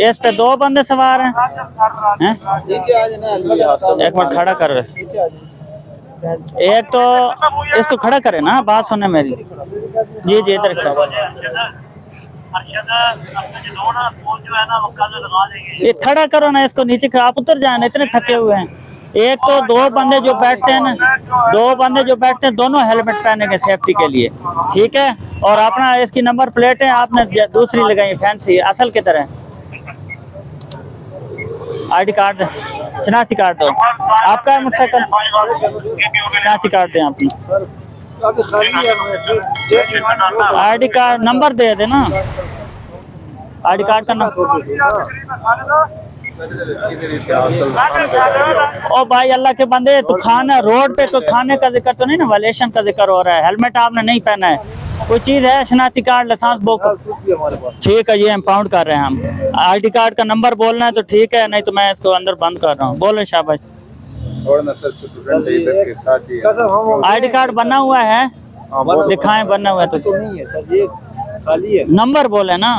इस पे 2 बंदे सवार हैं? एक मिनट खड़ा कर, एक तो इसको खड़ा करे ना, बात सुने मेरी। जी जी इधर ये खड़ा करो ना इसको, नीचे आप उतर जाए ना, इतने थके हुए हैं। एक तो 2 बंदे जो बैठते हैं ना, 2 बंदे जो बैठते हैं दोनों हेलमेट पहनेंगे सेफ्टी के लिए, ठीक है। और अपना इसकी नंबर प्लेट है आपने दूसरी लगाई फैंसी, असल की तरह। आईडी कार्ड, शनाख्ती कार्ड दो आपका है मोटरसाइकिल, शनाख्ती कार्ड दें आपने। आईडी कार्ड नंबर दे देना, आईडी कार्ड का नंबर। ओ भाई अल्लाह के बंदे, तो खाना रोड पे तो खाने का जिक्र तो नहीं ना, वायलेशन का जिक्र हो रहा है। हेलमेट आपने नहीं पहना है, कोई चीज़ है, शनाख्ती कार्ड, लाइसेंस बुक, ठीक है ये इम्पाउंड कर रहे हैं हम। आईडी कार्ड का नंबर बोलना है तो ठीक है, नहीं तो मैं इसको अंदर बंद कर रहा हूँ। बोलो शाबाश। आईडी कार्ड बना हुआ है, दिखाएं बना हुआ है तो, नंबर बोले ना।